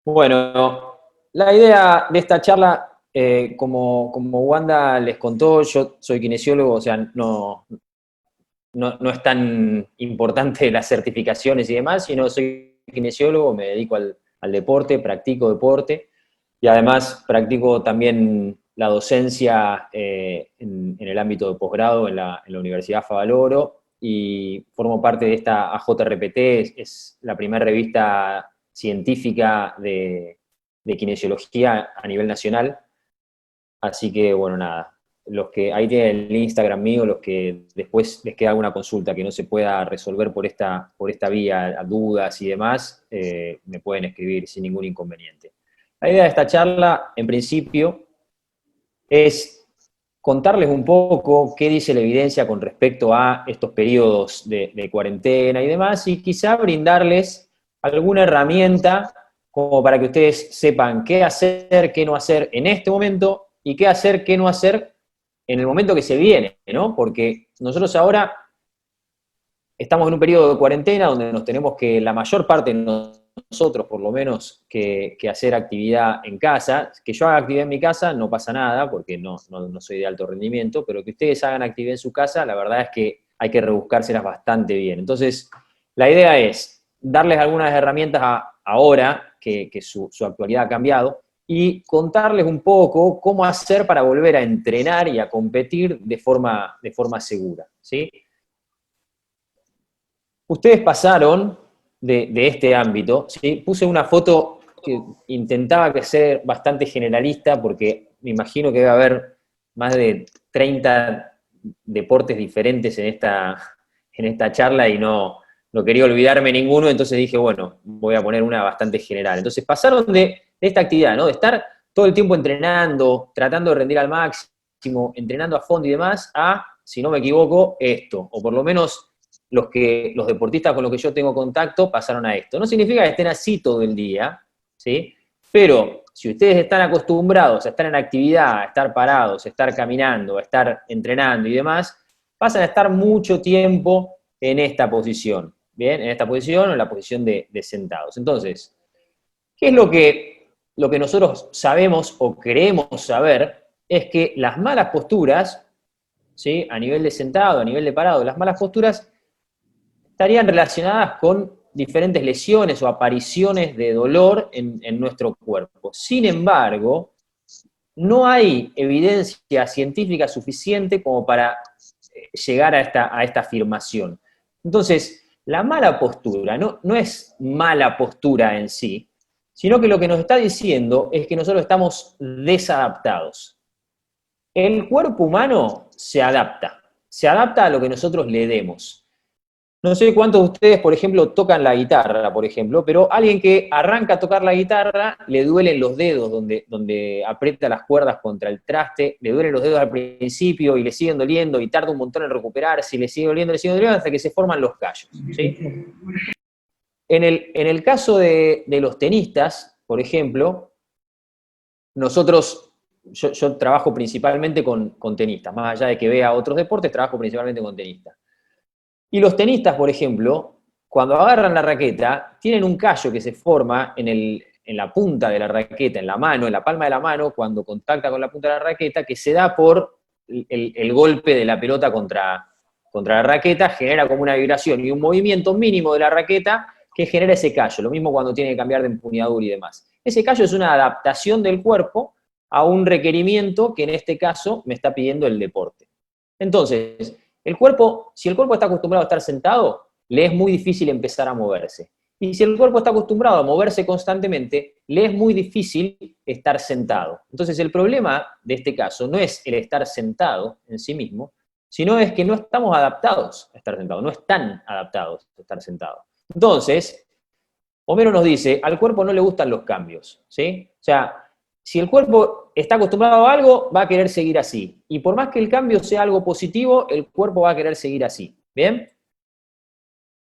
Bueno, la idea de esta charla, como Wanda les contó, yo soy kinesiólogo, o sea, no es tan importante las certificaciones y demás, sino soy kinesiólogo, me dedico al deporte, practico deporte y además practico también la docencia en el ámbito de posgrado en la Universidad Favaloro y formo parte de esta AJRPT, es la primera revista científica de kinesiología a nivel nacional. Así que, bueno, nada, los que ahí tienen el Instagram mío, los que después les queda alguna consulta que no se pueda resolver por esta vía, dudas y demás, me pueden escribir sin ningún inconveniente. La idea de esta charla, en principio, es contarles un poco qué dice la evidencia con respecto a estos periodos de cuarentena y demás, y quizá brindarles alguna herramienta como para que ustedes sepan qué hacer, qué no hacer en este momento y qué hacer, qué no hacer en el momento que se viene, ¿no? Porque nosotros ahora estamos en un periodo de cuarentena donde nos tenemos que, la mayor parte de nosotros por lo menos, que hacer actividad en casa. Que yo haga actividad en mi casa no pasa nada, porque no soy de alto rendimiento, pero que ustedes hagan actividad en su casa, la verdad es que hay que rebuscárselas bastante bien. Entonces, la idea es darles algunas herramientas ahora, que su actualidad ha cambiado, y contarles un poco cómo hacer para volver a entrenar y a competir de forma segura, ¿sí? Ustedes pasaron de este ámbito, ¿sí? Puse una foto que intentaba que ser bastante generalista, porque me imagino que debe haber más de 30 deportes diferentes en esta charla y no quería olvidarme ninguno, entonces dije, bueno, voy a poner una bastante general. Entonces pasaron de esta actividad, ¿no? De estar todo el tiempo entrenando, tratando de rendir al máximo, entrenando a fondo y demás, a, si no me equivoco, esto, o por lo menos los deportistas con los que yo tengo contacto pasaron a esto. No significa que estén así todo el día, ¿sí? Pero si ustedes están acostumbrados a estar en actividad, a estar parados, a estar caminando, a estar entrenando y demás, pasan a estar mucho tiempo en esta posición, ¿bien? En esta posición o en la posición de sentados. Entonces, ¿qué es lo que nosotros sabemos o creemos saber? Es que las malas posturas, ¿sí? A nivel de sentado, a nivel de parado, las malas posturas estarían relacionadas con diferentes lesiones o apariciones de dolor en nuestro cuerpo. Sin embargo, no hay evidencia científica suficiente como para llegar a esta afirmación. Entonces, la mala postura no es mala postura en sí, sino que lo que nos está diciendo es que nosotros estamos desadaptados. El cuerpo humano se adapta a lo que nosotros le demos. No sé cuántos de ustedes, por ejemplo, tocan la guitarra, por ejemplo, pero alguien que arranca a tocar la guitarra le duelen los dedos donde aprieta las cuerdas contra el traste, le duelen los dedos al principio y le siguen doliendo y tarda un montón en recuperarse y le sigue doliendo hasta que se forman los callos, ¿sí? En el caso de los tenistas, por ejemplo, yo trabajo principalmente con tenistas, más allá de que vea otros deportes, trabajo principalmente con tenistas. Y los tenistas, por ejemplo, cuando agarran la raqueta, tienen un callo que se forma en la punta de la raqueta, en la mano, en la palma de la mano, cuando contacta con la punta de la raqueta, que se da por el golpe de la pelota contra la raqueta, genera como una vibración y un movimiento mínimo de la raqueta que genera ese callo. Lo mismo cuando tiene que cambiar de empuñadura y demás. Ese callo es una adaptación del cuerpo a un requerimiento que en este caso me está pidiendo el deporte. Entonces, si el cuerpo está acostumbrado a estar sentado, le es muy difícil empezar a moverse. Y si el cuerpo está acostumbrado a moverse constantemente, le es muy difícil estar sentado. Entonces, el problema de este caso no es el estar sentado en sí mismo, sino es que no estamos adaptados a estar sentados, no están adaptados a estar sentados. Entonces, Homero nos dice, al cuerpo no le gustan los cambios, ¿sí? O sea, si el cuerpo está acostumbrado a algo, va a querer seguir así. Y por más que el cambio sea algo positivo, el cuerpo va a querer seguir así. ¿Bien?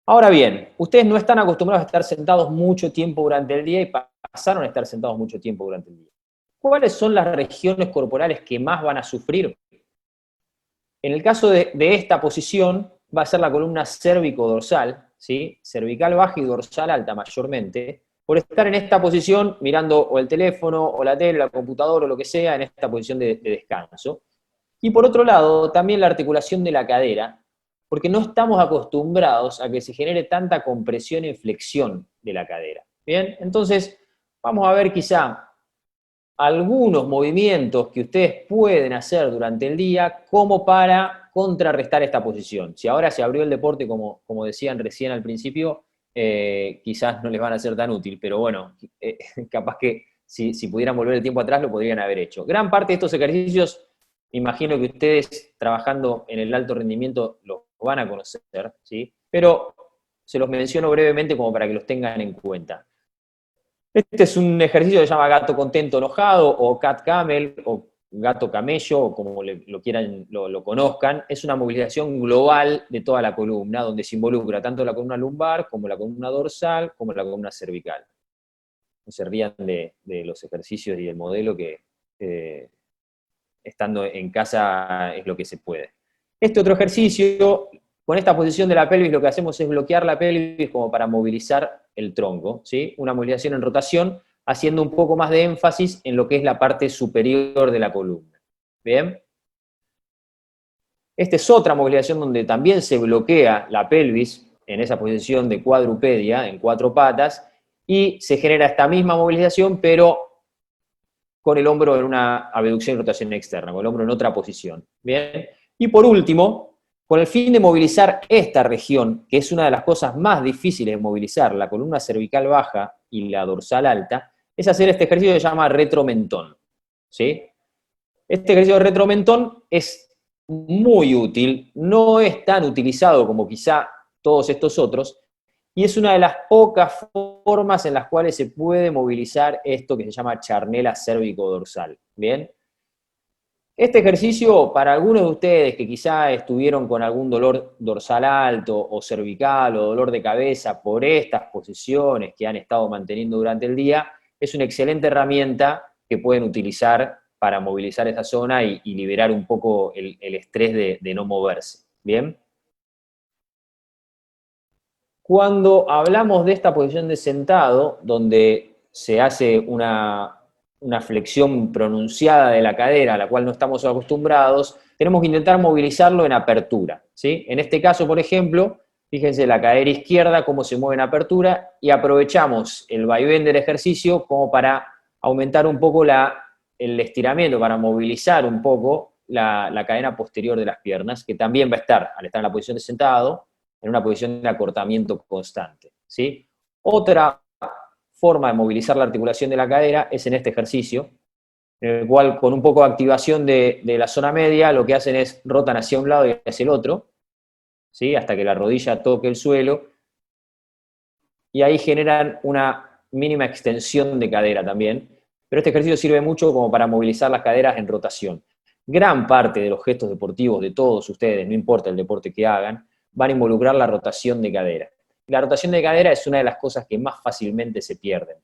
Ahora bien, ustedes no están acostumbrados a estar sentados mucho tiempo durante el día y pasaron a estar sentados mucho tiempo durante el día. ¿Cuáles son las regiones corporales que más van a sufrir? En el caso de esta posición, va a ser la columna cérvico-dorsal, ¿sí? Cervical baja y dorsal alta mayormente, por estar en esta posición, mirando o el teléfono, o la tele, la computadora, o lo que sea, en esta posición de descanso. Y por otro lado, también la articulación de la cadera, porque no estamos acostumbrados a que se genere tanta compresión y flexión de la cadera. Bien, entonces vamos a ver quizá algunos movimientos que ustedes pueden hacer durante el día como para contrarrestar esta posición. Si ahora se abrió el deporte, como decían recién al principio, quizás no les van a ser tan útil, pero bueno, capaz que si pudieran volver el tiempo atrás lo podrían haber hecho. Gran parte de estos ejercicios, imagino que ustedes trabajando en el alto rendimiento los van a conocer, ¿sí? Pero se los menciono brevemente como para que los tengan en cuenta. Este es un ejercicio que se llama gato contento enojado, o cat camel, o gato camello, o como lo quieran, lo conozcan. Es una movilización global de toda la columna, donde se involucra tanto la columna lumbar, como la columna dorsal, como la columna cervical. No se rían de los ejercicios y del modelo que estando en casa es lo que se puede. Este otro ejercicio, con esta posición de la pelvis, lo que hacemos es bloquear la pelvis como para movilizar el tronco, ¿sí? Una movilización en rotación, haciendo un poco más de énfasis en lo que es la parte superior de la columna. ¿Bien? Esta es otra movilización donde también se bloquea la pelvis en esa posición de cuadrupedia, en 4 patas, y se genera esta misma movilización, pero con el hombro en una abducción y rotación externa, con el hombro en otra posición. ¿Bien? Y por último, con el fin de movilizar esta región, que es una de las cosas más difíciles de movilizar, la columna cervical baja y la dorsal alta, es hacer este ejercicio que se llama retromentón. ¿Sí? Este ejercicio de retromentón es muy útil, no es tan utilizado como quizá todos estos otros, y es una de las pocas formas en las cuales se puede movilizar esto que se llama charnela cérvico-dorsal. ¿Bien? Este ejercicio, para algunos de ustedes que quizá estuvieron con algún dolor dorsal alto o cervical o dolor de cabeza por estas posiciones que han estado manteniendo durante el día, es una excelente herramienta que pueden utilizar para movilizar esa zona y liberar un poco el estrés de no moverse. ¿Bien? Cuando hablamos de esta posición de sentado, donde se hace una flexión pronunciada de la cadera, a la cual no estamos acostumbrados, tenemos que intentar movilizarlo en apertura, ¿sí? En este caso, por ejemplo, fíjense la cadera izquierda, cómo se mueve en apertura, y aprovechamos el vaivén del ejercicio como para aumentar un poco el estiramiento, para movilizar un poco la cadena posterior de las piernas, que también va a estar, al estar en la posición de sentado, en una posición de acortamiento constante, ¿sí? Otra forma de movilizar la articulación de la cadera es en este ejercicio, en el cual con un poco de activación de la zona media, lo que hacen es rotan hacia un lado y hacia el otro, ¿sí? Hasta que la rodilla toque el suelo, y ahí generan una mínima extensión de cadera también, pero este ejercicio sirve mucho como para movilizar las caderas en rotación. Gran parte de los gestos deportivos de todos ustedes, no importa el deporte que hagan, van a involucrar la rotación de cadera. La rotación de cadera es una de las cosas que más fácilmente se pierden.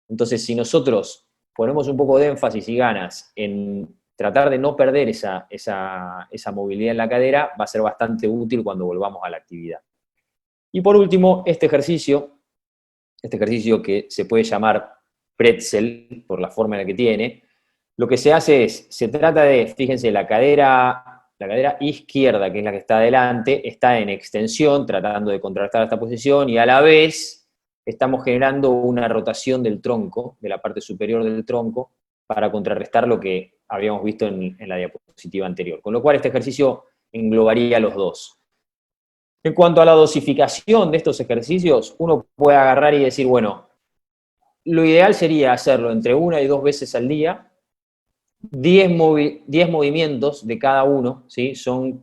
Entonces, si nosotros ponemos un poco de énfasis y ganas en tratar de no perder esa movilidad en la cadera, va a ser bastante útil cuando volvamos a la actividad. Y por último, este ejercicio que se puede llamar pretzel, por la forma en la que tiene, lo que se hace es, se trata de, fíjense, la cadera izquierda, que es la que está adelante, está en extensión, tratando de contrarrestar esta posición, y a la vez estamos generando una rotación del tronco, de la parte superior del tronco, para contrarrestar lo que habíamos visto en la diapositiva anterior. Con lo cual este ejercicio englobaría los dos. En cuanto a la dosificación de estos ejercicios, uno puede agarrar y decir, bueno, lo ideal sería hacerlo entre 1 y 2 veces al día, 10 movimientos de cada uno, ¿sí? Son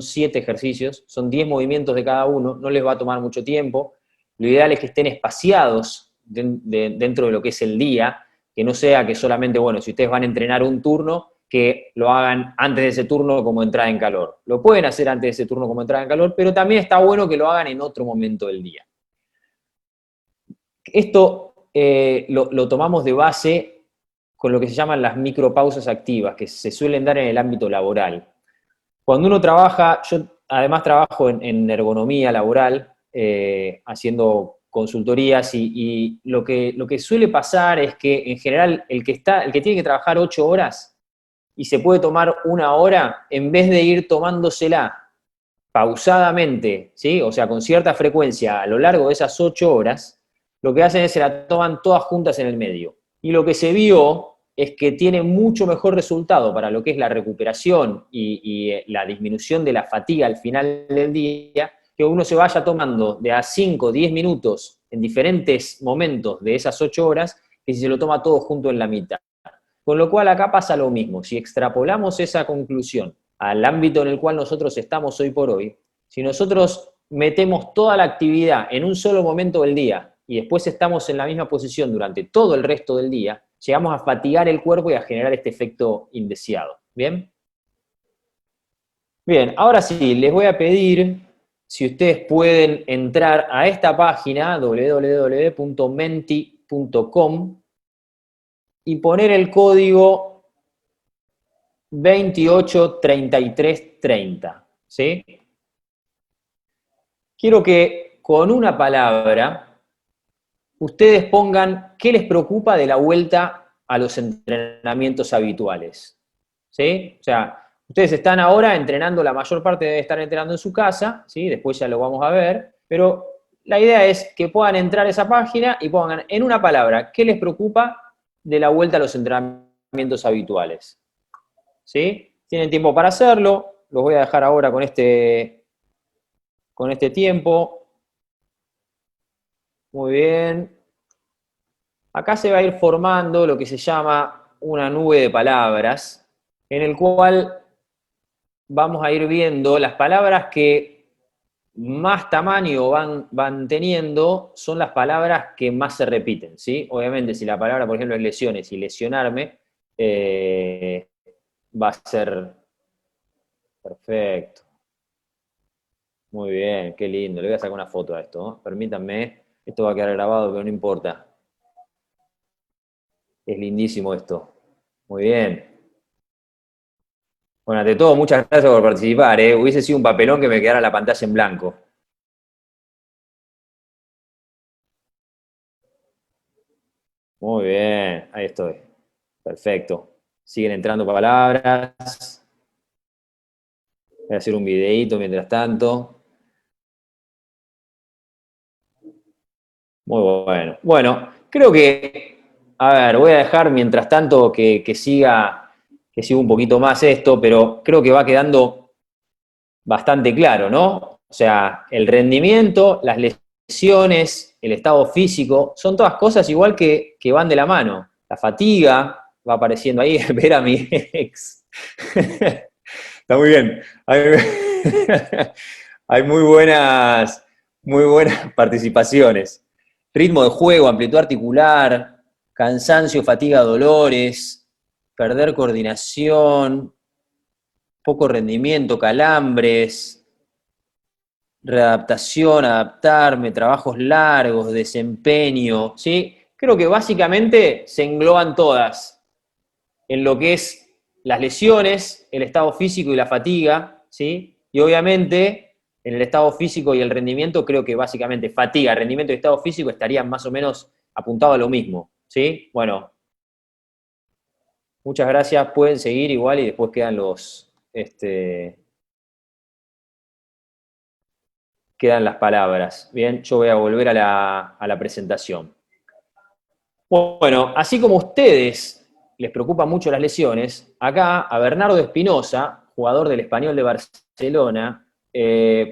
7 ejercicios, son 10 movimientos de cada uno, no les va a tomar mucho tiempo. Lo ideal es que estén espaciados dentro de lo que es el día, que no sea que solamente, bueno, si ustedes van a entrenar un turno, que lo hagan antes de ese turno como entrada en calor. Lo pueden hacer antes de ese turno como entrada en calor, pero también está bueno que lo hagan en otro momento del día. Esto lo tomamos de base con lo que se llaman las micropausas activas, que se suelen dar en el ámbito laboral. Cuando uno trabaja, yo además trabajo en ergonomía laboral, haciendo consultorías y lo que suele pasar es que en general el que tiene que trabajar 8 horas y se puede tomar 1 hora, en vez de ir tomándosela pausadamente, ¿sí? O sea, con cierta frecuencia a lo largo de esas 8 horas, lo que hacen es se la toman todas juntas en el medio. Y lo que se vio es que tiene mucho mejor resultado para lo que es la recuperación y la disminución de la fatiga al final del día, que uno se vaya tomando de a 5, 10 minutos en diferentes momentos de esas 8 horas, que si se lo toma todo junto en la mitad. Con lo cual acá pasa lo mismo. Si extrapolamos esa conclusión al ámbito en el cual nosotros estamos hoy por hoy, si nosotros metemos toda la actividad en un solo momento del día y después estamos en la misma posición durante todo el resto del día, llegamos a fatigar el cuerpo y a generar este efecto indeseado. ¿Bien? Bien, ahora sí, les voy a pedir si ustedes pueden entrar a esta página www.menti.com y poner el código 283330, ¿sí? Quiero que con una palabra ustedes pongan qué les preocupa de la vuelta a los entrenamientos habituales, ¿sí? O sea, ustedes están ahora entrenando, la mayor parte debe estar entrenando en su casa, ¿sí? Después ya lo vamos a ver, pero la idea es que puedan entrar a esa página y pongan en una palabra qué les preocupa de la vuelta a los entrenamientos habituales, ¿sí? Tienen tiempo para hacerlo, los voy a dejar ahora con este tiempo. Muy bien. Acá se va a ir formando lo que se llama una nube de palabras, en el cual vamos a ir viendo las palabras que más tamaño van teniendo, son las palabras que más se repiten, ¿sí? Obviamente, si la palabra, por ejemplo, es lesiones y lesionarme, va a ser perfecto. Muy bien, qué lindo. Le voy a sacar una foto a esto, ¿no? Permítanme, esto va a quedar grabado, pero no importa. Es lindísimo esto. Muy bien. Bueno, ante todo, muchas gracias por participar, ¿eh? Hubiese sido un papelón que me quedara la pantalla en blanco. Muy bien, ahí estoy. Perfecto. Siguen entrando palabras. Voy a hacer un videíto mientras tanto. Muy bueno. Bueno, creo que, a ver, voy a dejar mientras tanto que siga un poquito más esto, pero creo que va quedando bastante claro, ¿no? O sea, el rendimiento, las lesiones, el estado físico, son todas cosas igual que van de la mano. La fatiga va apareciendo ahí, ver a mi ex. Está muy bien. Hay, hay muy buenas participaciones. Ritmo de juego, amplitud articular, cansancio, fatiga, dolores, perder coordinación, poco rendimiento, calambres, readaptación, adaptarme, trabajos largos, desempeño, ¿sí? Creo que básicamente se engloban todas en lo que es las lesiones, el estado físico y la fatiga, ¿sí? Y obviamente en el estado físico y el rendimiento creo que básicamente fatiga, rendimiento y estado físico estarían más o menos apuntados a lo mismo, ¿sí? Bueno, muchas gracias, pueden seguir igual y después quedan las palabras. Bien, yo voy a volver a la presentación. Bueno, así como a ustedes les preocupan mucho las lesiones, acá a Bernardo Espinosa, jugador del Español de Barcelona,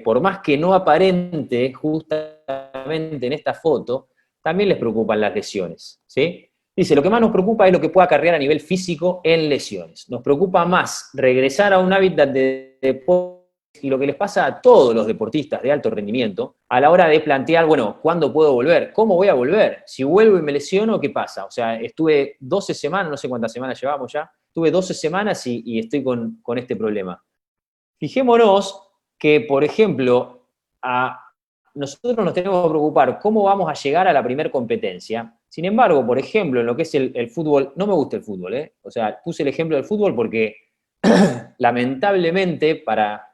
por más que no aparente justamente en esta foto, también les preocupan las lesiones, ¿sí? Dice, lo que más nos preocupa es lo que pueda acarrear a nivel físico en lesiones. Nos preocupa más regresar a un hábitat de deporte y lo que les pasa a todos los deportistas de alto rendimiento a la hora de plantear, bueno, ¿cuándo puedo volver? ¿Cómo voy a volver? Si vuelvo y me lesiono, ¿qué pasa? O sea, estuve 12 semanas, no sé cuántas semanas llevamos ya, estuve 12 semanas y estoy con este problema. Fijémonos que, por ejemplo, nosotros nos tenemos que preocupar cómo vamos a llegar a la primera competencia. Sin embargo, por ejemplo, en lo que es el fútbol, no me gusta el fútbol, ¿eh? O sea, puse el ejemplo del fútbol porque lamentablemente para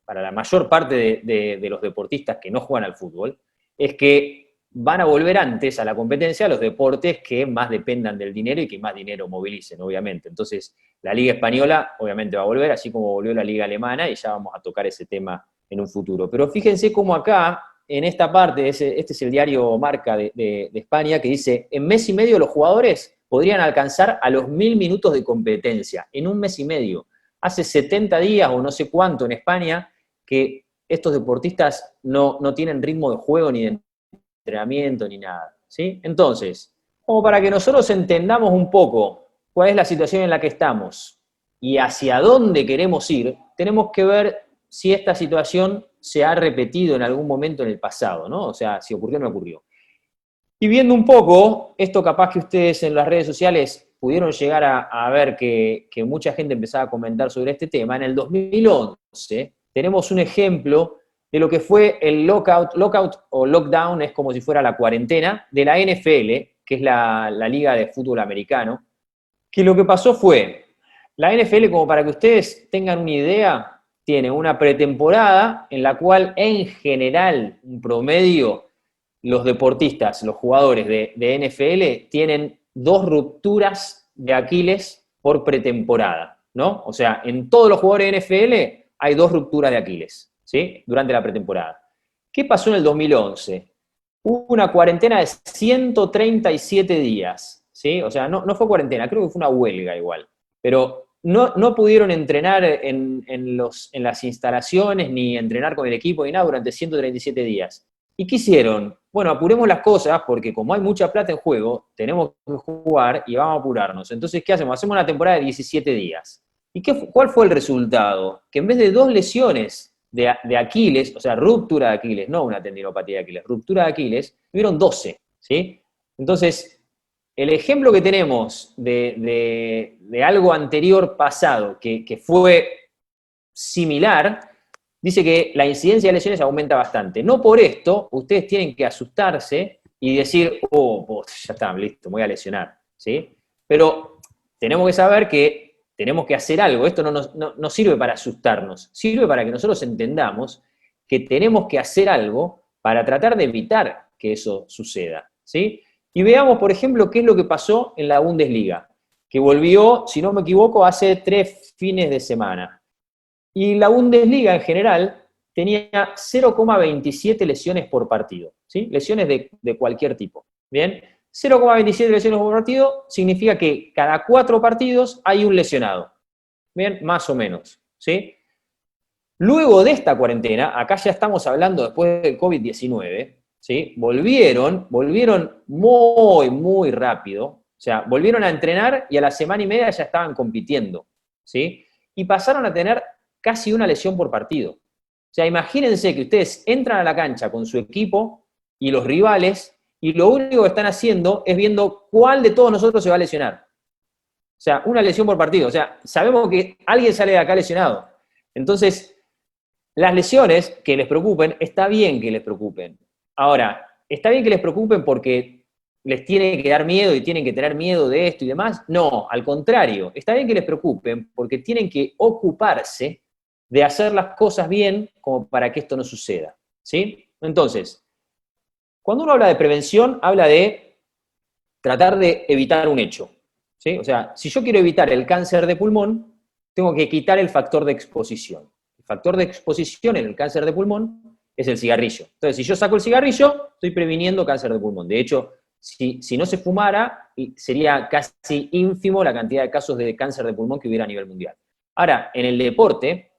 la mayor parte de los deportistas que no juegan al fútbol, es que van a volver antes a la competencia los deportes que más dependan del dinero y que más dinero movilicen, obviamente. Entonces, la Liga Española obviamente va a volver, así como volvió la Liga Alemana, y ya vamos a tocar ese tema en un futuro. Pero fíjense cómo acá, en esta parte, este es el diario Marca de España, que dice, en mes y medio los jugadores podrían alcanzar a los 1000 minutos de competencia, en un mes y medio. Hace 70 días o no sé cuánto en España que estos deportistas no tienen ritmo de juego ni de entrenamiento ni nada, ¿sí? Entonces, como para que nosotros entendamos un poco cuál es la situación en la que estamos y hacia dónde queremos ir, tenemos que ver si esta situación se ha repetido en algún momento en el pasado, ¿no? O sea, si ocurrió o no ocurrió. Y viendo un poco, esto capaz que ustedes en las redes sociales pudieron llegar a ver que mucha gente empezaba a comentar sobre este tema, en el 2011 tenemos un ejemplo de lo que fue el lockout o lockdown, es como si fuera la cuarentena, de la NFL, que es la liga de fútbol americano, que lo que pasó fue, la NFL, como para que ustedes tengan una idea, tiene una pretemporada en la cual en general, un promedio, los deportistas, los jugadores de NFL tienen 2 rupturas de Aquiles por pretemporada, ¿no? O sea, en todos los jugadores de NFL hay 2 rupturas de Aquiles, ¿sí? Durante la pretemporada. ¿Qué pasó en el 2011? Hubo una cuarentena de 137 días, ¿sí? O sea, no fue cuarentena, creo que fue una huelga igual. Pero no pudieron entrenar en las instalaciones, ni entrenar con el equipo, ni nada durante 137 días. ¿Y qué hicieron? Bueno, apuremos las cosas porque como hay mucha plata en juego, tenemos que jugar y vamos a apurarnos. Entonces, ¿qué hacemos? Hacemos una temporada de 17 días. ¿Y cuál fue el resultado? Que en vez de 2 lesiones de Aquiles, o sea, ruptura de Aquiles, no una tendinopatía de Aquiles, ruptura de Aquiles, tuvieron 12, ¿sí? Entonces, el ejemplo que tenemos de algo anterior pasado que fue similar, dice que la incidencia de lesiones aumenta bastante. No por esto, ustedes tienen que asustarse y decir, ya está, listo, me voy a lesionar, ¿sí? Pero tenemos que saber que tenemos que hacer algo. Esto no sirve para asustarnos, sirve para que nosotros entendamos que tenemos que hacer algo para tratar de evitar que eso suceda, ¿sí? Y veamos, por ejemplo, qué es lo que pasó en la Bundesliga, que volvió, si no me equivoco, hace 3 fines de semana. Y la Bundesliga en general tenía 0,27 lesiones por partido, ¿sí? Lesiones de cualquier tipo, ¿bien? 0,27 lesiones por partido significa que cada 4 partidos hay un lesionado, ¿bien? Más o menos, ¿sí? Luego de esta cuarentena, acá ya estamos hablando después del COVID-19, ¿sí? Volvieron muy, muy rápido, o sea, volvieron a entrenar y a la semana y media ya estaban compitiendo, ¿sí? Y pasaron a tener casi una lesión por partido. O sea, imagínense que ustedes entran a la cancha con su equipo y los rivales, y lo único que están haciendo es viendo cuál de todos nosotros se va a lesionar. O sea, una lesión por partido. O sea, sabemos que alguien sale de acá lesionado. Entonces, las lesiones que les preocupen, está bien que les preocupen. Ahora, está bien que les preocupen porque les tiene que dar miedo y tienen que tener miedo de esto y demás. No, al contrario, está bien que les preocupen porque tienen que ocuparse de hacer las cosas bien como para que esto no suceda, ¿sí? Entonces, cuando uno habla de prevención, habla de tratar de evitar un hecho, ¿sí? O sea, si yo quiero evitar el cáncer de pulmón, tengo que quitar el factor de exposición. El factor de exposición en el cáncer de pulmón es el cigarrillo. Entonces, si yo saco el cigarrillo, estoy previniendo cáncer de pulmón. De hecho, si no se fumara, sería casi ínfimo la cantidad de casos de cáncer de pulmón que hubiera a nivel mundial. Ahora, en el deporte,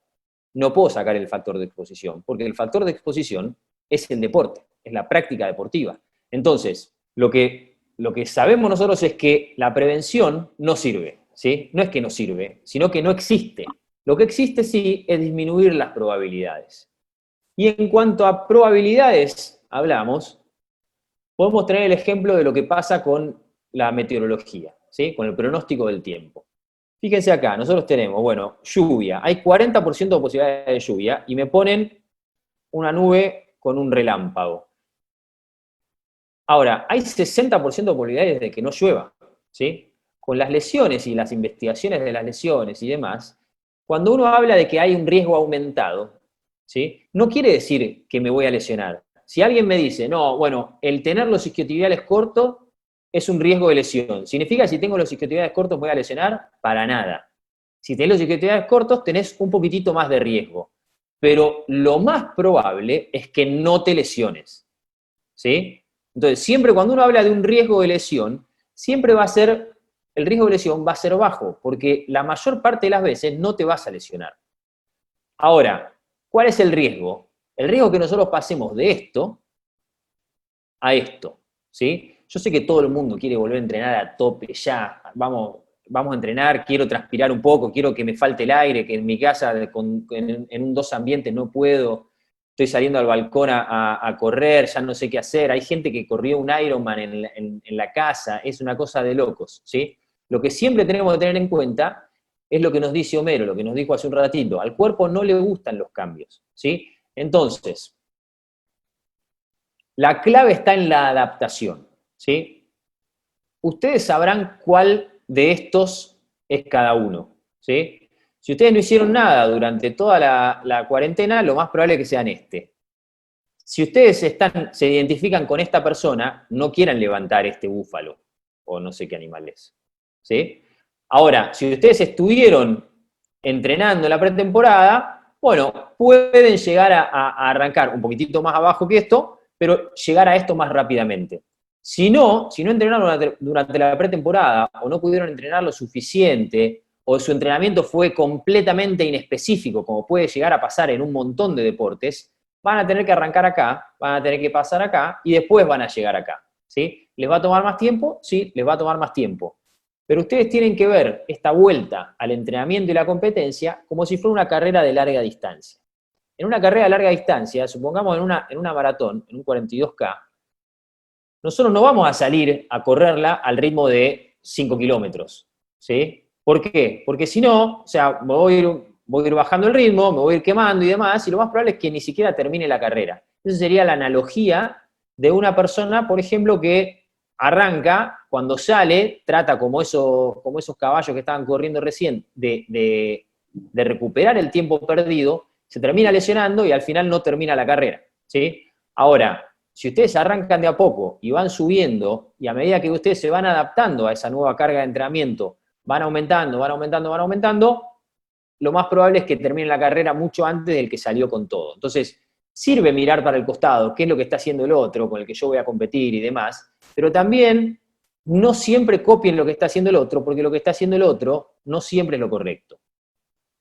no puedo sacar el factor de exposición, porque el factor de exposición es el deporte, es la práctica deportiva. Entonces, lo que sabemos nosotros es que la prevención no sirve, ¿sí? No es que no sirve, sino que no existe. Lo que existe sí es disminuir las probabilidades. Y en cuanto a probabilidades hablamos, podemos tener el ejemplo de lo que pasa con la meteorología, ¿sí? Con el pronóstico del tiempo. Fíjense acá, nosotros tenemos, bueno, lluvia. Hay 40% de posibilidades de lluvia y me ponen una nube con un relámpago. Ahora, hay 60% de probabilidades de que no llueva, ¿sí? Con las lesiones y las investigaciones de las lesiones y demás, cuando uno habla de que hay un riesgo aumentado, ¿sí? No quiere decir que me voy a lesionar, si alguien me dice, no, bueno, el tener los isquiotibiales cortos es un riesgo de lesión. ¿Significa que si tengo los isquiotibiales cortos voy a lesionar? Para nada. Si tenés los isquiotibiales cortos, tenés un poquitito más de riesgo. Pero lo más probable es que no te lesiones. ¿Sí? Entonces, siempre cuando uno habla de un riesgo de lesión, siempre va a ser, el riesgo de lesión va a ser bajo, porque la mayor parte de las veces no te vas a lesionar. Ahora, ¿cuál es el riesgo? El riesgo es que nosotros pasemos de esto a esto, ¿sí? Yo sé que todo el mundo quiere volver a entrenar a tope ya, vamos a entrenar, quiero transpirar un poco, quiero que me falte el aire, que en mi casa en un dos ambientes no puedo, estoy saliendo al balcón a correr, ya no sé qué hacer. Hay gente que corrió un Ironman en la casa, es una cosa de locos, ¿sí? Lo que siempre tenemos que tener en cuenta es lo que nos dice Homero, lo que nos dijo hace un ratito, al cuerpo no le gustan los cambios, ¿sí? Entonces, la clave está en la adaptación, ¿sí? Ustedes sabrán cuál de estos es cada uno, ¿sí? Si ustedes no hicieron nada durante toda la cuarentena, lo más probable es que sean este. Si ustedes se identifican con esta persona, no quieran levantar este búfalo, o no sé qué animal es, ¿sí? Ahora, si ustedes estuvieron entrenando en la pretemporada, bueno, pueden llegar a arrancar un poquitito más abajo que esto, pero llegar a esto más rápidamente. Si no entrenaron durante la pretemporada o no pudieron entrenar lo suficiente o su entrenamiento fue completamente inespecífico, como puede llegar a pasar en un montón de deportes, van a tener que arrancar acá, van a tener que pasar acá y después van a llegar acá, ¿sí? ¿Les va a tomar más tiempo? Sí, les va a tomar más tiempo. Pero ustedes tienen que ver esta vuelta al entrenamiento y la competencia como si fuera una carrera de larga distancia. En una carrera de larga distancia, supongamos en una maratón, en un 42K, nosotros no vamos a salir a correrla al ritmo de 5 kilómetros, ¿sí? ¿Por qué? Porque si no, o sea, voy a ir bajando el ritmo, me voy a ir quemando y demás, y lo más probable es que ni siquiera termine la carrera. Esa sería la analogía de una persona, por ejemplo, que arranca, cuando sale, trata como esos caballos que estaban corriendo recién, de recuperar el tiempo perdido, se termina lesionando y al final no termina la carrera, ¿sí? Ahora, si ustedes arrancan de a poco y van subiendo, y a medida que ustedes se van adaptando a esa nueva carga de entrenamiento, van aumentando, lo más probable es que termine la carrera mucho antes del que salió con todo. Entonces, sirve mirar para el costado, qué es lo que está haciendo el otro, con el que yo voy a competir y demás, pero también no siempre copien lo que está haciendo el otro, porque lo que está haciendo el otro no siempre es lo correcto.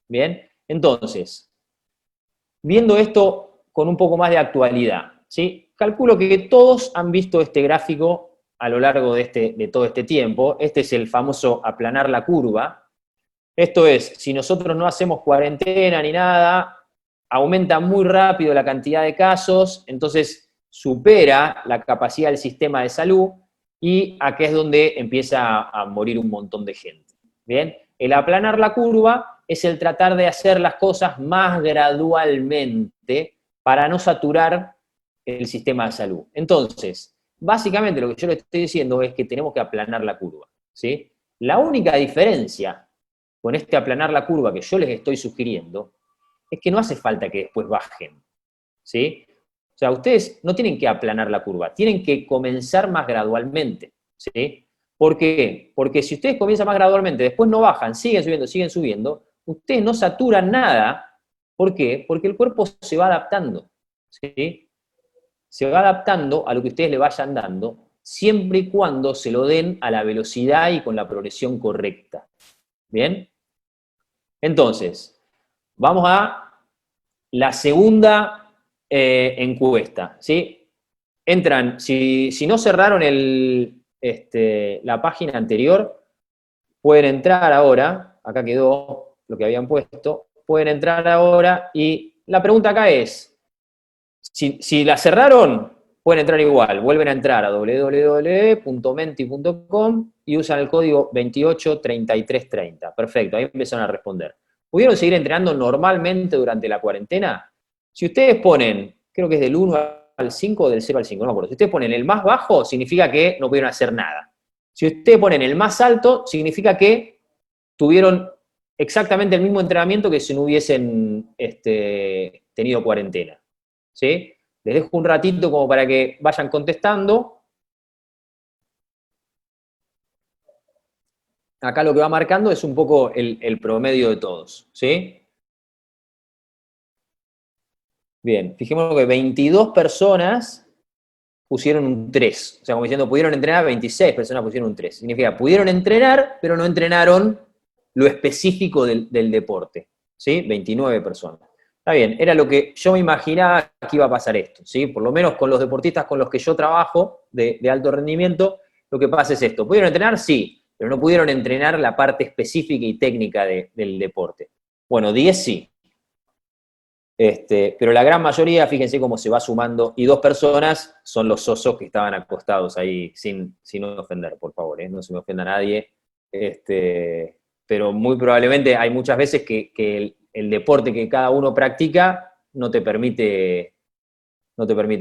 ¿Bien? Entonces, viendo esto con un poco más de actualidad, ¿sí? Calculo que todos han visto este gráfico a lo largo de todo este tiempo. Este es el famoso aplanar la curva. Esto es, si nosotros no hacemos cuarentena ni nada, aumenta muy rápido la cantidad de casos, entonces supera la capacidad del sistema de salud y acá es donde empieza a morir un montón de gente. ¿Bien? El aplanar la curva es el tratar de hacer las cosas más gradualmente para no saturar el sistema de salud. Entonces, básicamente lo que yo le estoy diciendo es que tenemos que aplanar la curva, ¿sí? La única diferencia con este aplanar la curva que yo les estoy sugiriendo es que no hace falta que después bajen, ¿sí? O sea, ustedes no tienen que aplanar la curva, tienen que comenzar más gradualmente, ¿sí? ¿Por qué? Porque si ustedes comienzan más gradualmente, después no bajan, siguen subiendo, ustedes no saturan nada. ¿Por qué? Porque el cuerpo se va adaptando, ¿sí? Se va adaptando a lo que ustedes le vayan dando, siempre y cuando se lo den a la velocidad y con la progresión correcta. ¿Bien? Entonces, vamos a la segunda encuesta, ¿sí? Entran, si no cerraron la página anterior, pueden entrar ahora, acá quedó lo que habían puesto, pueden entrar ahora y la pregunta acá es, si la cerraron, pueden entrar igual, vuelven a entrar a www.menti.com y usan el código 283330. Perfecto, ahí empezaron a responder. ¿Pudieron seguir entrenando normalmente durante la cuarentena? Si ustedes ponen, creo que es del 1 al 5 o del 0 al 5, no me acuerdo. Si ustedes ponen el más bajo, significa que no pudieron hacer nada. Si ustedes ponen el más alto, significa que tuvieron exactamente el mismo entrenamiento que si no hubiesen tenido cuarentena. ¿Sí? Les dejo un ratito como para que vayan contestando. Acá lo que va marcando es un poco el promedio de todos, ¿sí? Bien, fijémonos que 22 personas pusieron un 3. O sea, como diciendo, pudieron entrenar, 26 personas pusieron un 3. Significa, pudieron entrenar, pero no entrenaron lo específico del deporte, ¿sí? 29 personas. Está bien, era lo que yo me imaginaba que iba a pasar esto, ¿sí? Por lo menos con los deportistas con los que yo trabajo de alto rendimiento, lo que pasa es esto. ¿Pudieron entrenar? Sí, pero no pudieron entrenar la parte específica y técnica del deporte. Bueno, 10 sí. Pero la gran mayoría, fíjense cómo se va sumando, y 2 personas son los osos que estaban acostados ahí, sin ofender, por favor, no se me ofenda a nadie. Pero muy probablemente hay muchas veces que el deporte que cada uno practica no te permite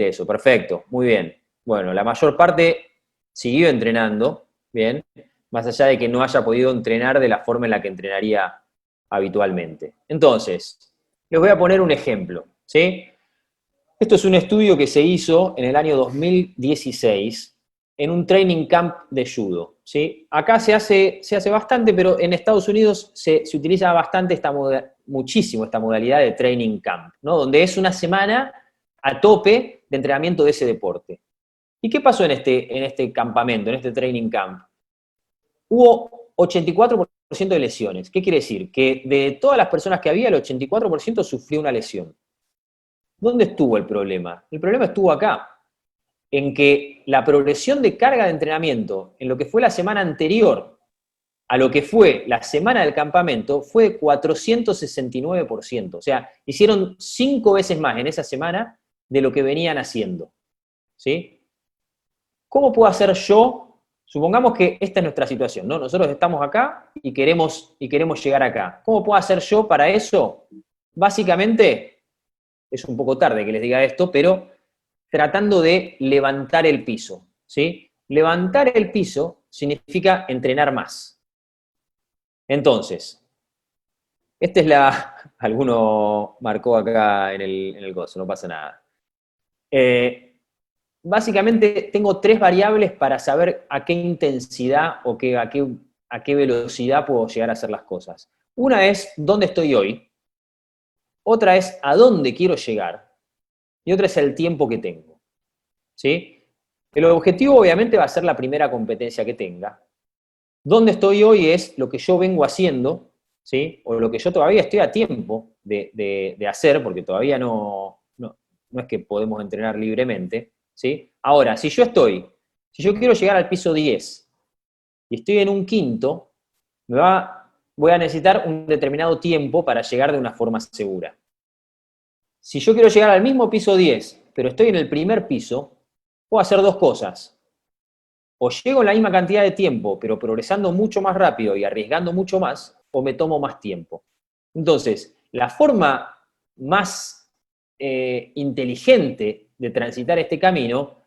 eso. Perfecto, muy bien. Bueno, la mayor parte siguió entrenando, bien, más allá de que no haya podido entrenar de la forma en la que entrenaría habitualmente. Entonces, les voy a poner un ejemplo, ¿sí? Esto es un estudio que se hizo en el año 2016 en un training camp de judo, ¿sí? Acá se hace bastante, pero en Estados Unidos se utiliza bastante muchísimo esta modalidad de training camp, ¿no? Donde es una semana a tope de entrenamiento de ese deporte. ¿Y qué pasó en este campamento, en este training camp? Hubo 84% de lesiones. ¿Qué quiere decir? Que de todas las personas que había, el 84% sufrió una lesión. ¿Dónde estuvo el problema? El problema estuvo acá, en que la progresión de carga de entrenamiento en lo que fue la semana anterior a lo que fue la semana del campamento fue de 469%. O sea, hicieron 5 veces más en esa semana de lo que venían haciendo. ¿Sí? ¿Cómo puedo hacer yo? Supongamos que esta es nuestra situación, ¿no? Nosotros estamos acá y queremos llegar acá. ¿Cómo puedo hacer yo para eso? Básicamente, es un poco tarde que les diga esto, pero tratando de levantar el piso, ¿sí? Levantar el piso significa entrenar más. Entonces, esta es la... Alguno marcó acá en el gozo, no pasa nada. Básicamente tengo 3 variables para saber a qué intensidad o a qué velocidad puedo llegar a hacer las cosas. Una es dónde estoy hoy, otra es a dónde quiero llegar y otra es el tiempo que tengo. ¿Sí? El objetivo obviamente va a ser la primera competencia que tenga. Dónde estoy hoy es lo que yo vengo haciendo, ¿sí? O lo que yo todavía estoy a tiempo de hacer, porque todavía no es que podemos entrenar libremente, ¿sí? Ahora, si yo quiero llegar al piso 10 y estoy en un quinto, voy a necesitar un determinado tiempo para llegar de una forma segura. Si yo quiero llegar al mismo piso 10, pero estoy en el primer piso, puedo hacer 2 cosas. O llego en la misma cantidad de tiempo, pero progresando mucho más rápido y arriesgando mucho más, o me tomo más tiempo. Entonces, la forma más inteligente de transitar este camino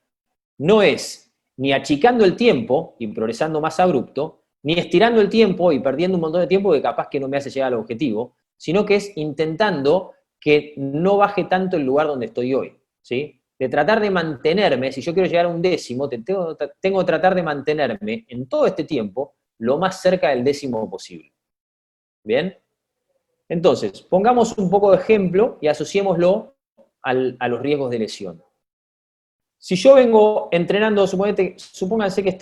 no es ni achicando el tiempo y progresando más abrupto, ni estirando el tiempo y perdiendo un montón de tiempo que capaz que no me hace llegar al objetivo, sino que es intentando que no baje tanto el lugar donde estoy hoy, ¿sí? De tratar de mantenerme, si yo quiero llegar a un décimo, tengo que tratar de mantenerme en todo este tiempo lo más cerca del décimo posible. ¿Bien? Entonces, pongamos un poco de ejemplo y asociémoslo a los riesgos de lesión. Si yo vengo entrenando, supónganse que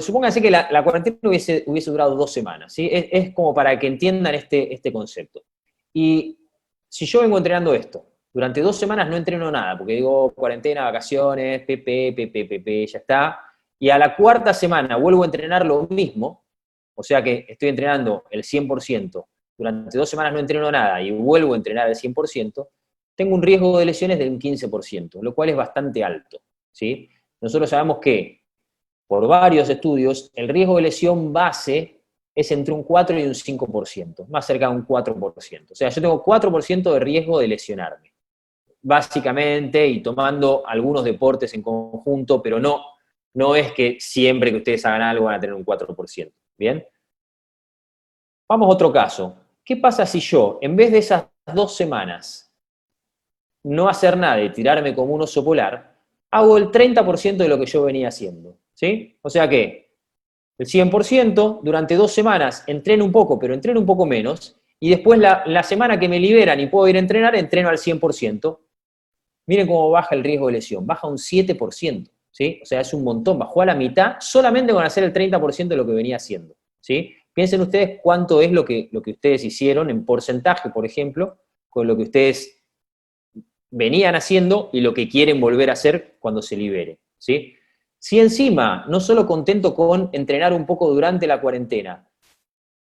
supónganse que la cuarentena hubiese durado 2 semanas, ¿sí? Es como para que entiendan este concepto. Y si yo vengo entrenando esto, durante 2 semanas no entreno nada, porque digo cuarentena, vacaciones, ya está, y a la 4ª semana vuelvo a entrenar lo mismo, o sea que estoy entrenando el 100%, durante 2 semanas no entreno nada y vuelvo a entrenar el 100%, tengo un riesgo de lesiones de un 15%, lo cual es bastante alto, ¿sí? Nosotros sabemos que, por varios estudios, el riesgo de lesión base es entre un 4 y un 5%, más cerca de un 4%. O sea, yo tengo 4% de riesgo de lesionarme, básicamente, y tomando algunos deportes en conjunto, pero no es que siempre que ustedes hagan algo van a tener un 4%, ¿bien? Vamos a otro caso. ¿Qué pasa si yo, en vez de esas 2 semanas, no hacer nada y tirarme como un oso polar, hago el 30% de lo que yo venía haciendo, ¿sí? O sea que el 100%, durante 2 semanas entreno un poco, pero entreno un poco menos, y después la semana que me liberan y puedo ir a entrenar, entreno al 100%. Miren cómo baja el riesgo de lesión, baja un 7%, ¿sí? O sea, es un montón, bajó a la mitad solamente con hacer el 30% de lo que venía haciendo, ¿sí? Piensen ustedes cuánto es lo que ustedes hicieron en porcentaje, por ejemplo, con lo que ustedes venían haciendo y lo que quieren volver a hacer cuando se libere, ¿sí? Si encima no solo contento con entrenar un poco durante la cuarentena,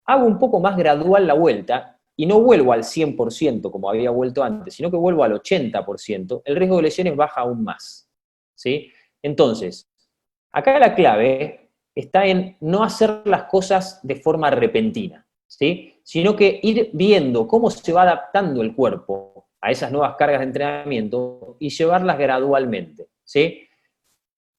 hago un poco más gradual la vuelta y no vuelvo al 100% como había vuelto antes, sino que vuelvo al 80%, el riesgo de lesiones baja aún más, ¿sí? Entonces, acá la clave está en no hacer las cosas de forma repentina, ¿sí? Sino que ir viendo cómo se va adaptando el cuerpo a esas nuevas cargas de entrenamiento y llevarlas gradualmente, ¿sí?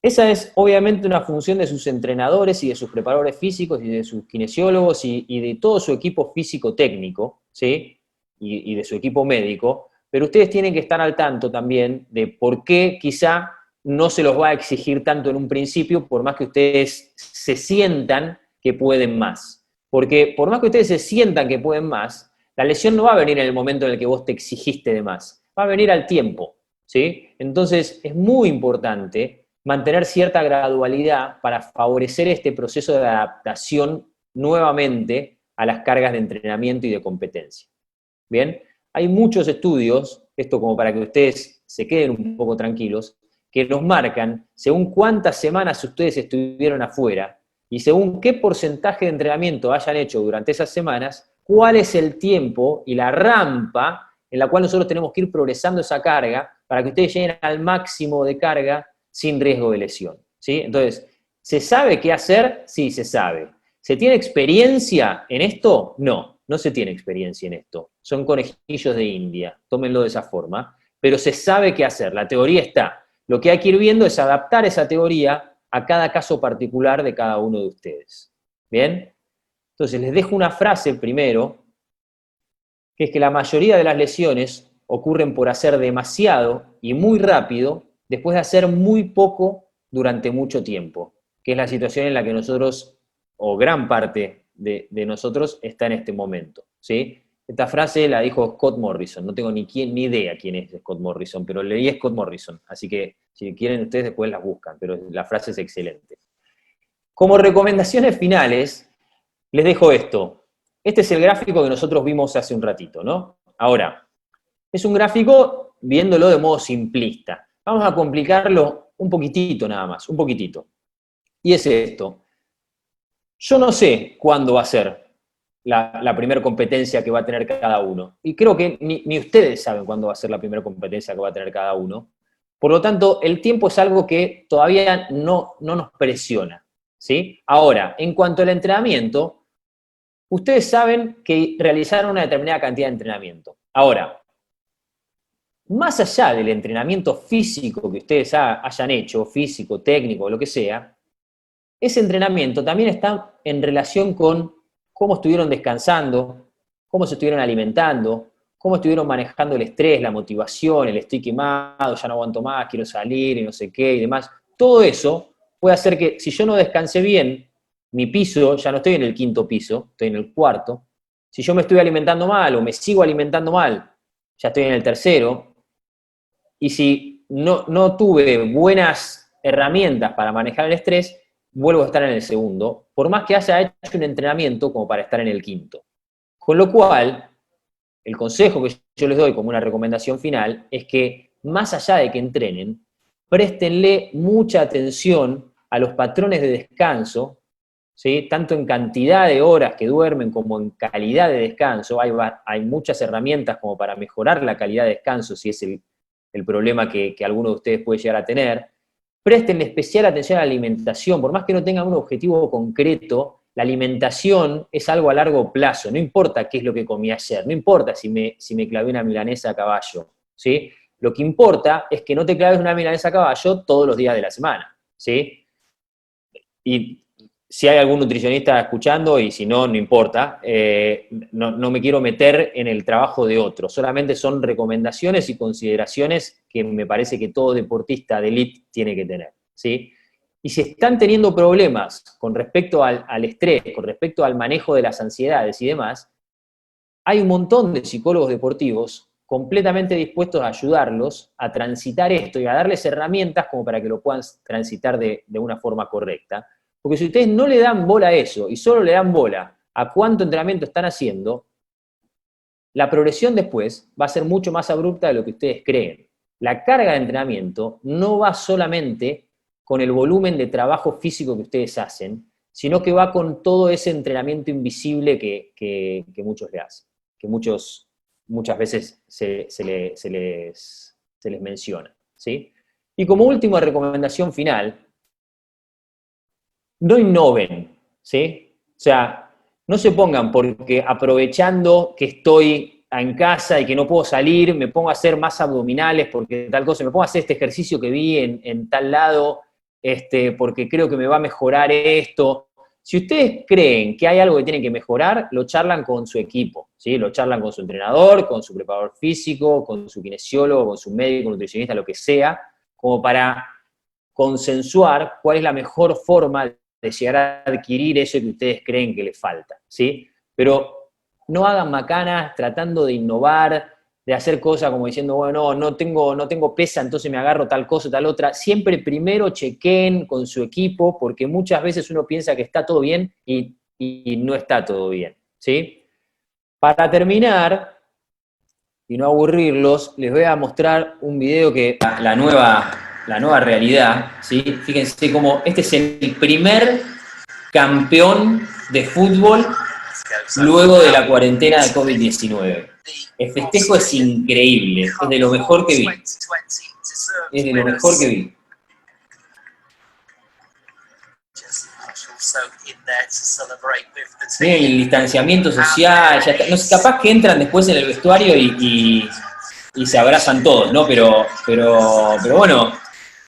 Esa es obviamente una función de sus entrenadores y de sus preparadores físicos y de sus kinesiólogos y de todo su equipo físico-técnico, ¿sí? Y de su equipo médico, pero ustedes tienen que estar al tanto también de por qué quizá no se los va a exigir tanto en un principio, por más que ustedes se sientan que pueden más. Porque por más que ustedes se sientan que pueden más, la lesión no va a venir en el momento en el que vos te exigiste de más, va a venir al tiempo, ¿sí? Entonces es muy importante mantener cierta gradualidad para favorecer este proceso de adaptación nuevamente a las cargas de entrenamiento y de competencia. Bien, hay muchos estudios, esto como para que ustedes se queden un poco tranquilos, que nos marcan según cuántas semanas ustedes estuvieron afuera y según qué porcentaje de entrenamiento hayan hecho durante esas semanas, cuál es el tiempo y la rampa en la cual nosotros tenemos que ir progresando esa carga para que ustedes lleguen al máximo de carga sin riesgo de lesión, ¿sí? Entonces, ¿se sabe qué hacer? Sí, se sabe. ¿Se tiene experiencia en esto? No, no se tiene experiencia en esto. Son conejillos de India, tómenlo de esa forma, pero se sabe qué hacer, la teoría está. Lo que hay que ir viendo es adaptar esa teoría a cada caso particular de cada uno de ustedes. ¿Bien? Entonces, les dejo una frase primero, que es que la mayoría de las lesiones ocurren por hacer demasiado y muy rápido después de hacer muy poco durante mucho tiempo, que es la situación en la que nosotros, o gran parte de nosotros, está en este momento, ¿sí? Esta frase la dijo Scott Morrison, no tengo ni idea quién es Scott Morrison, pero leí a Scott Morrison, así que si quieren ustedes después las buscan, pero la frase es excelente. Como recomendaciones finales, les dejo esto. Este es el gráfico que nosotros vimos hace un ratito, ¿no? Ahora, es un gráfico viéndolo de modo simplista. Vamos a complicarlo un poquitito nada más, un poquitito. Y es esto. Yo no sé cuándo va a ser la primera competencia que va a tener cada uno. Y creo que ni ustedes saben cuándo va a ser la primera competencia que va a tener cada uno. Por lo tanto, el tiempo es algo que todavía no nos presiona, ¿sí? Ahora, en cuanto al entrenamiento, ustedes saben que realizaron una determinada cantidad de entrenamiento. Ahora, más allá del entrenamiento físico que ustedes hayan hecho, físico, técnico, lo que sea, ese entrenamiento también está en relación con cómo estuvieron descansando, cómo se estuvieron alimentando, cómo estuvieron manejando el estrés, la motivación, el estoy quemado, ya no aguanto más, quiero salir y no sé qué y demás. Todo eso puede hacer que si yo no descansé bien, mi piso, ya no estoy en el quinto piso, estoy en el cuarto. Si yo me estoy alimentando mal o me sigo alimentando mal, ya estoy en el tercero. Y si no tuve buenas herramientas para manejar el estrés, vuelvo a estar en el segundo, por más que haya hecho un entrenamiento como para estar en el quinto. Con lo cual, el consejo que yo les doy como una recomendación final es que, más allá de que entrenen, préstenle mucha atención a los patrones de descanso, ¿sí? Tanto en cantidad de horas que duermen como en calidad de descanso. Hay muchas herramientas como para mejorar la calidad de descanso, si es el problema que alguno de ustedes puede llegar a tener. Presten especial atención a la alimentación, por más que no tengan un objetivo concreto, la alimentación es algo a largo plazo, no importa qué es lo que comí ayer, no importa si me clavé una milanesa a caballo, ¿sí? Lo que importa es que no te claves una milanesa a caballo todos los días de la semana, ¿sí? Y si hay algún nutricionista escuchando, y si no, no importa, no me quiero meter en el trabajo de otros, solamente son recomendaciones y consideraciones que me parece que todo deportista de élite tiene que tener, ¿sí? Y si están teniendo problemas con respecto al estrés, con respecto al manejo de las ansiedades y demás, hay un montón de psicólogos deportivos completamente dispuestos a ayudarlos a transitar esto y a darles herramientas como para que lo puedan transitar de una forma correcta. Porque si ustedes no le dan bola a eso y solo le dan bola a cuánto entrenamiento están haciendo, la progresión después va a ser mucho más abrupta de lo que ustedes creen. La carga de entrenamiento no va solamente con el volumen de trabajo físico que ustedes hacen, sino que va con todo ese entrenamiento invisible que muchos le hacen, que muchas veces se les menciona, ¿sí? Y como última recomendación final, no innoven, ¿sí? O sea, no se pongan porque aprovechando que estoy en casa y que no puedo salir, me pongo a hacer más abdominales porque tal cosa, me pongo a hacer este ejercicio que vi en tal lado, porque creo que me va a mejorar esto. Si ustedes creen que hay algo que tienen que mejorar, lo charlan con su equipo, ¿sí? Lo charlan con su entrenador, con su preparador físico, con su kinesiólogo, con su médico, nutricionista, lo que sea, como para consensuar cuál es la mejor forma de llegar a adquirir eso que ustedes creen que les falta, ¿sí? Pero no hagan macanas tratando de innovar, de hacer cosas como diciendo, bueno, no tengo pesa, entonces me agarro tal cosa, tal otra. Siempre primero chequen con su equipo, porque muchas veces uno piensa que está todo bien y no está todo bien, ¿sí? Para terminar, y no aburrirlos, les voy a mostrar un video que la nueva realidad, ¿sí? Fíjense cómo este es el primer campeón de fútbol luego de la cuarentena de COVID-19. El festejo es increíble, es de lo mejor que vi. Es de lo mejor que vi. Miren el distanciamiento social, ya está. No sé, capaz que entran después en el vestuario y se abrazan todos, ¿no? Pero bueno,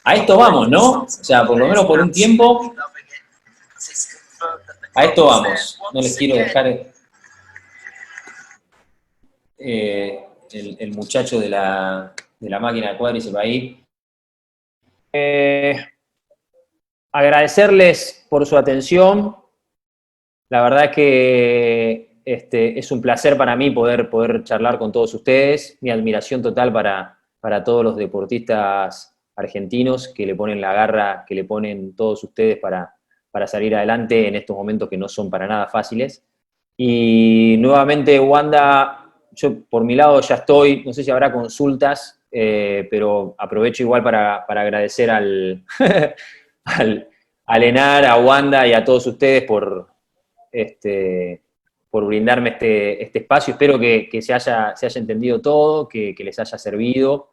a esto vamos, ¿no? O sea, por lo menos por un tiempo, a esto vamos. No les quiero dejar el muchacho de la máquina de cuádriceps ahí. Agradecerles por su atención. La verdad es que es un placer para mí poder charlar con todos ustedes. Mi admiración total para todos los deportistas argentinos que le ponen la garra, que le ponen todos ustedes para salir adelante en estos momentos que no son para nada fáciles. Y nuevamente, Wanda, yo por mi lado ya estoy, no sé si habrá consultas, pero aprovecho igual para agradecer al Enar, a Wanda y a todos ustedes por brindarme este espacio. Espero que se haya entendido todo, que les haya servido.